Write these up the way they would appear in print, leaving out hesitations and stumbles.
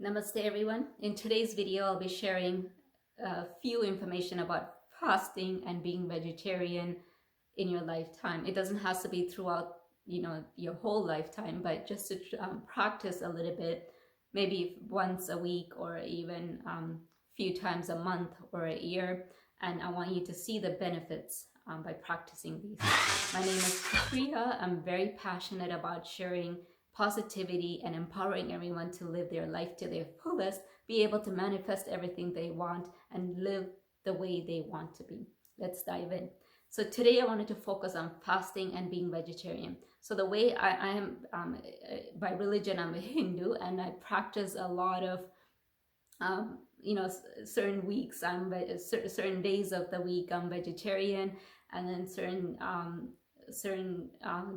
Namaste everyone. In today's video, I'll be sharing a few information about fasting and being vegetarian in your lifetime. It doesn't have to be throughout, your whole lifetime, but just to practice a little bit, maybe once a week or even few times a month or a year. And I want you to see the benefits by practicing these. My name is Priya. I'm very passionate about sharing positivity and empowering everyone to live their life to their fullest, be able to manifest everything they want and live the way they want to be. Let's dive in. So today I wanted to focus on fasting and being vegetarian. So the way I am, by religion, I'm a Hindu, and I practice a lot of certain weeks certain days of the week I'm vegetarian, and then certain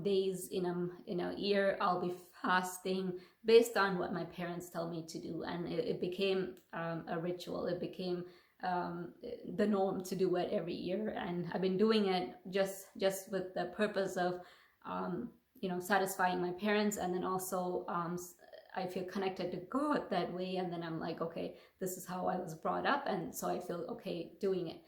days in a year I'll be fasting based on what my parents tell me to do, and it became a ritual. It became the norm to do it every year, and I've been doing it just with the purpose of satisfying my parents, and then also I feel connected to God that way. And then I'm like, okay, this is how I was brought up, and so I feel okay doing it.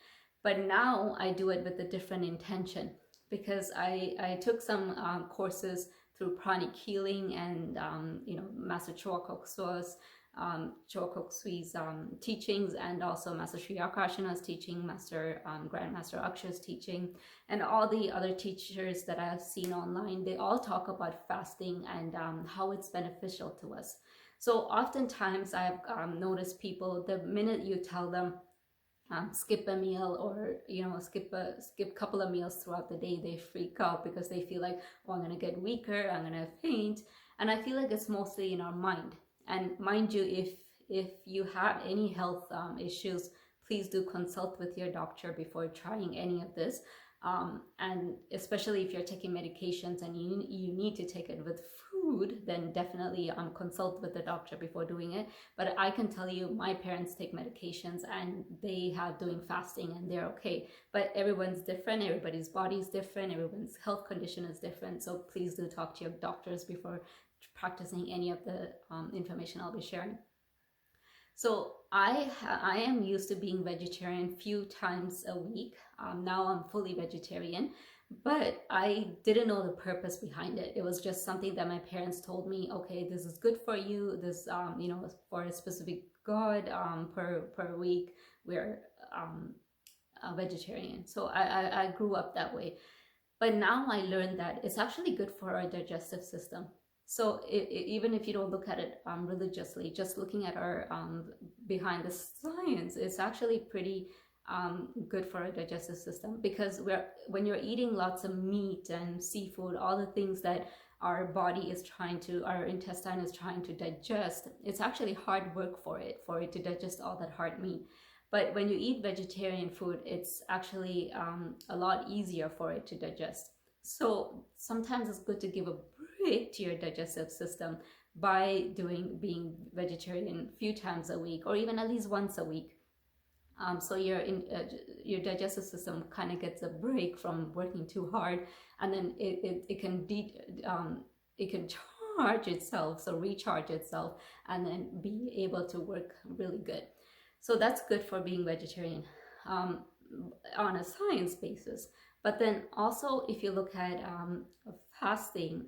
But now I do it with a different intention, because I took some courses through pranic healing and Master Choa Kok Sua's teachings, and also Master Sri Akarshana's teaching, Grandmaster Aksha's teaching, and all the other teachers that I've seen online. They all talk about fasting and how it's beneficial to us. So oftentimes I've noticed people, the minute you tell them skip a meal, or skip a couple of meals throughout the day, they freak out because they feel like, oh, I'm gonna get weaker, I'm gonna faint. And I feel like it's mostly in our mind. And mind you, if you have any health issues, please do consult with your doctor before trying any of this. And especially if you're taking medications and you need to take it with food, then definitely consult with the doctor before doing it. But I can tell you, my parents take medications and they have doing fasting and they're okay. But everyone's different, everybody's body is different, everyone's health condition is different. So please do talk to your doctors before practicing any of the information I'll be sharing. So I am used to being vegetarian few times a week. Now I'm fully vegetarian, but I didn't know the purpose behind it. It was just something that my parents told me, okay, this is good for you. This, for a specific God, per week, we're a vegetarian. So I grew up that way. But now I learned that it's actually good for our digestive system. So even if you don't look at it religiously, just looking at our behind the science, it's actually pretty good for our digestive system, because when you're eating lots of meat and seafood, all the things that our intestine is trying to digest, it's actually hard work for it to digest all that hard meat. But when you eat vegetarian food, it's actually a lot easier for it to digest. So sometimes it's good to give a break to your digestive system by being vegetarian a few times a week, or even at least once a week. So your digestive system kind of gets a break from working too hard, and then it can charge itself, so recharge itself, and then be able to work really good. So that's good for being vegetarian on a science basis. But then also, if you look at fasting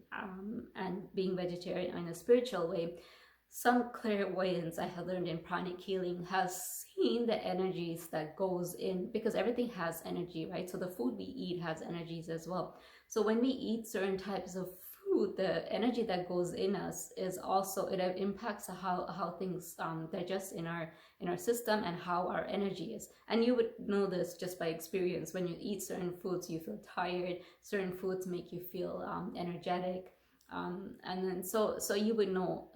and being vegetarian in a spiritual way, some clairvoyance I have learned in pranic healing has seen the energies that goes in, because everything has energy, right? So the food we eat has energies as well. So when we eat certain types of food, the energy that goes in us is also, it impacts how things digest in our system, and how our energy is. And you would know this just by experience. When you eat certain foods, you feel tired. Certain foods make you feel energetic. And then so you would know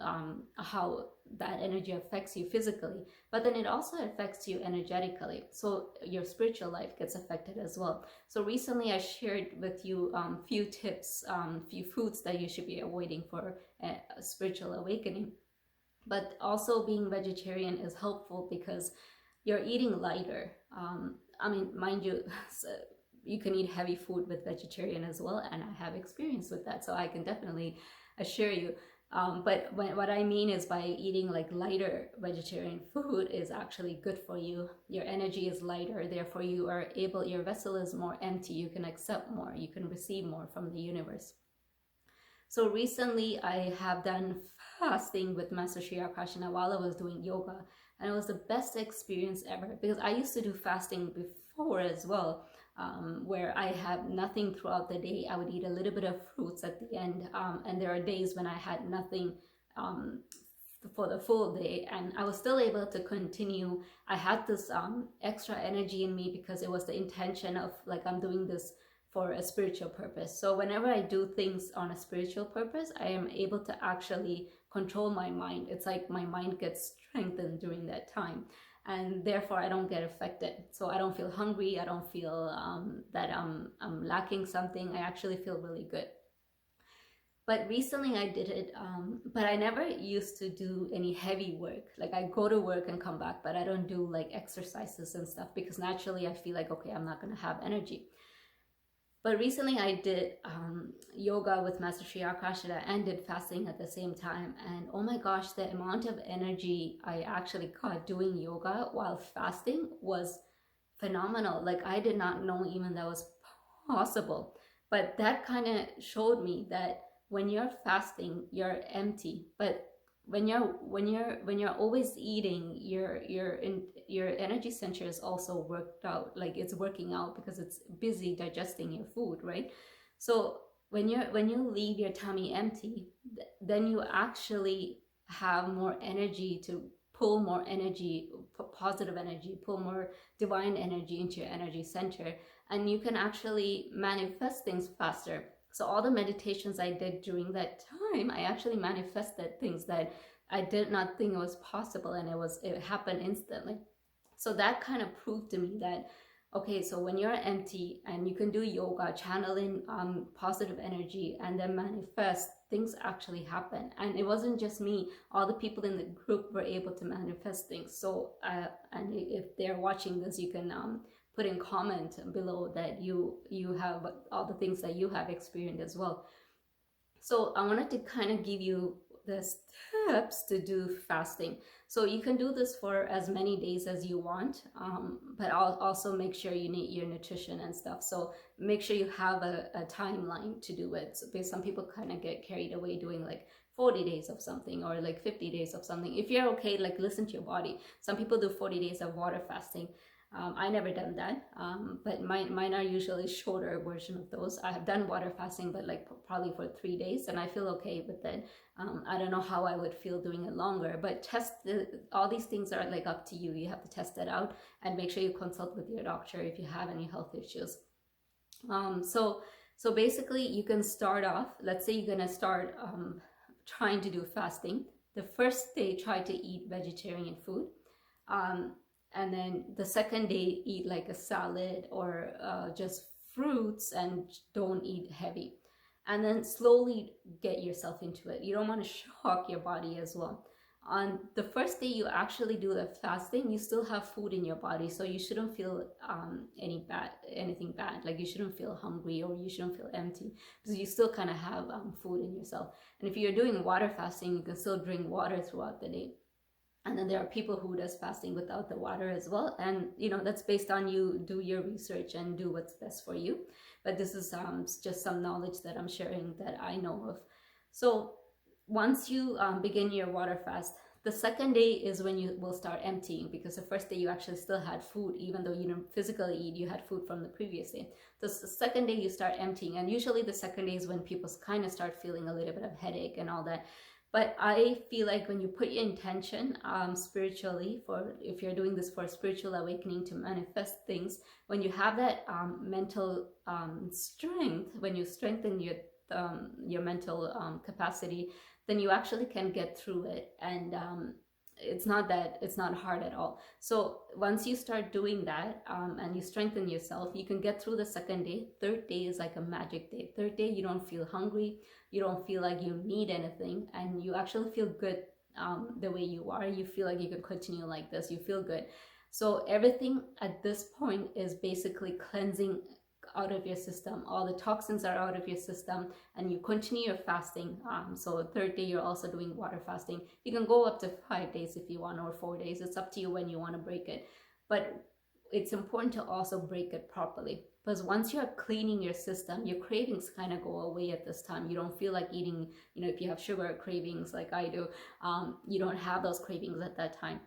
how that energy affects you physically, but then it also affects you energetically. So your spiritual life gets affected as well. So recently I shared with you few tips, few foods that you should be avoiding for a spiritual awakening. But also being vegetarian is helpful because you're eating lighter. Mind you, you can eat heavy food with vegetarian as well, and I have experience with that, so I can definitely assure you. But what I mean is by eating like lighter vegetarian food is actually good for you. Your energy is lighter, therefore you are able, your vessel is more empty. You can accept more, you can receive more from the universe. So recently I have done fasting with Master Sri Akarshana while I was doing yoga, and it was the best experience ever, because I used to do fasting before as well, where I had nothing throughout the day. I would eat a little bit of fruits at the end, and there are days when I had nothing for the full day, and I was still able to continue. I had this extra energy in me because it was the intention of like, I'm doing this for a spiritual purpose. So whenever I do things on a spiritual purpose, I am able to actually control my mind. It's like my mind gets strengthened during that time, and therefore I don't get affected. So I don't feel hungry, I don't feel that I'm lacking something. I actually feel really good. But recently I did it, but I never used to do any heavy work. Like, I go to work and come back, but I don't do like exercises and stuff, because naturally I feel like, okay, I'm not going to have energy. But recently I did yoga with Master Sri Akarshana and did fasting at the same time. And oh my gosh, the amount of energy I actually got doing yoga while fasting was phenomenal. Like, I did not know even that was possible. But that kind of showed me that when you're fasting, you're empty. But when you're always eating, your energy center is also worked out. Like, it's working out because it's busy digesting your food, right? So when you leave your tummy empty, then you actually have more energy to pull more energy, positive energy, pull more divine energy into your energy center, and you can actually manifest things faster. So all the meditations I did during that time, I actually manifested things that I did not think it was possible, and it happened instantly. So that kind of proved to me that, okay, so when you're empty and you can do yoga, channeling positive energy, and then manifest, things actually happen. And it wasn't just me, all the people in the group were able to manifest things. So and if they're watching this, you can put in comment below that you have all the things that you have experienced as well. So I wanted to kind of give you the steps to do fasting. So you can do this for as many days as you want, but I'll also make sure you need your nutrition and stuff. So make sure you have a timeline to do it. So, because some people kind of get carried away doing like 40 days of something or like 50 days of something. If you're okay, like, listen to your body. Some people do 40 days of water fasting. I never done that, but mine are usually shorter version of those. I have done water fasting, but like probably for 3 days, and I feel okay with it. I don't know how I would feel doing it longer, but all these things are like up to you. You have to test it out and make sure you consult with your doctor if you have any health issues. So basically you can start off, let's say you're gonna start trying to do fasting. The first day, try to eat vegetarian food. And then the second day, eat like a salad or just fruits, and don't eat heavy. And then slowly get yourself into it. You don't want to shock your body as well. On the first day you actually do the fasting, you still have food in your body, so you shouldn't feel anything bad. Like, you shouldn't feel hungry or you shouldn't feel empty, because you still kind of have food in yourself. And if you're doing water fasting, you can still drink water throughout the day. And then there are people who does fasting without the water as well, and that's based on you. Do your research and do what's best for you. But this is just some knowledge that I'm sharing that I know of. So once you begin your water fast, the second day is when you will start emptying, because the first day you actually still had food. Even though you didn't physically eat, you had food from the previous day. The second day you start emptying, and usually the second day is when people kind of start feeling a little bit of headache and all that. But I feel like when you put your intention spiritually, for if you're doing this for spiritual awakening to manifest things, when you have that mental strength, when you strengthen your mental capacity, then you actually can get through it. And it's not hard at all. So once you start doing that and you strengthen yourself, you can get through the second day. Third day is like a magic day. Third day, you don't feel hungry, you don't feel like you need anything, and you actually feel good the way you are. You feel like you can continue like this, you feel good. So everything at this point is basically cleansing out of your system, all the toxins are out of your system, and you continue your fasting. So third day you're also doing water fasting. You can go up to 5 days if you want, or 4 days. It's up to you when you want to break it, but it's important to also break it properly, because once you're cleaning your system, your cravings kind of go away at this time. You don't feel like eating, if you have sugar cravings like I do, you don't have those cravings at that time.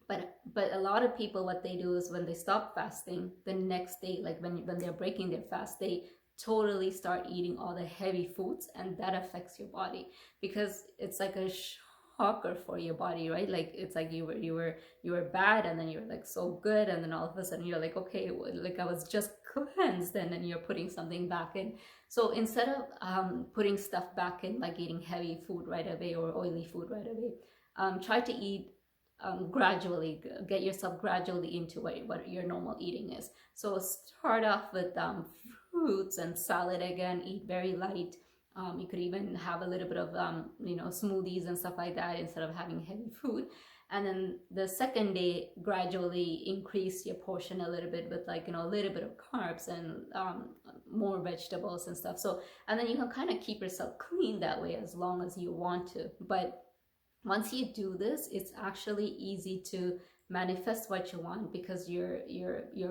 But a lot of people, what they do is when they stop fasting, the next day, like when they're breaking their fast, they totally start eating all the heavy foods, and that affects your body, because it's like a shocker for your body, right? Like it's like you were bad, and then you're like so good, and then all of a sudden you're like, okay, like I was just cleansed, and then you're putting something back in. So instead of putting stuff back in, like eating heavy food right away or oily food right away, try to eat gradually. Get yourself gradually into what your normal eating is. So start off with fruits and salad again. Eat very light. You could even have a little bit of smoothies and stuff like that instead of having heavy food. And then the second day, gradually increase your portion a little bit with a little bit of carbs and more vegetables and stuff. So, and then you can kind of keep yourself clean that way as long as you want to. But once you do this, it's actually easy to manifest what you want, because you're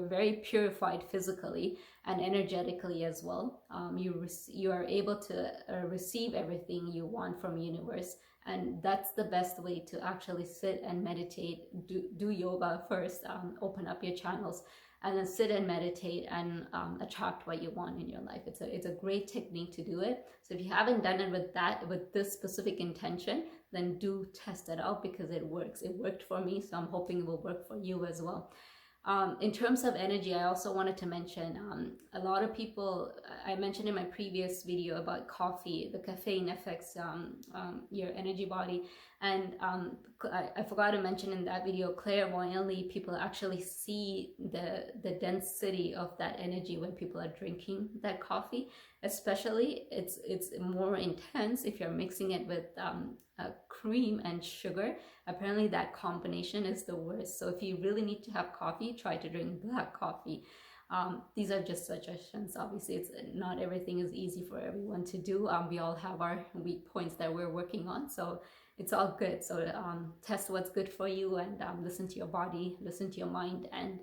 very purified physically and energetically as well. You are able to receive everything you want from universe, and that's the best way to actually sit and meditate. Do yoga first, open up your channels, and then sit and meditate and attract what you want in your life. It's a great technique to do it. So if you haven't done it with this specific intention, then do test it out, because it works. It worked for me, so I'm hoping it will work for you as well. In terms of energy, I also wanted to mention, a lot of people, I mentioned in my previous video about coffee, the caffeine affects your energy body. And I forgot to mention in that video, clairvoyantly, people actually see the density of that energy when people are drinking that coffee. Especially, it's more intense if you're mixing it with cream and sugar. Apparently that combination is the worst. So if you really need to have coffee, try to drink black coffee. These are just suggestions. Obviously, it's not everything is easy for everyone to do. We all have our weak points that we're working on, so it's all good. So test what's good for you, and listen to your body, listen to your mind, and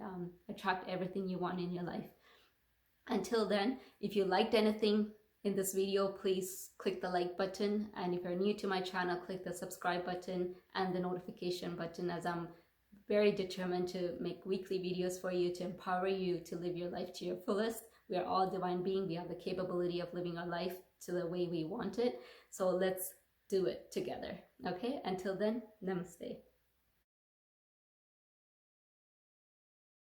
attract everything you want in your life. Until then, if you liked anything in this video, please click the like button, and if you're new to my channel, click the subscribe button and the notification button, as I'm very determined to make weekly videos for you to empower you to live your life to your fullest. We are all divine beings. We have the capability of living our life to the way we want it. So let's do it together. Okay, until then, namaste.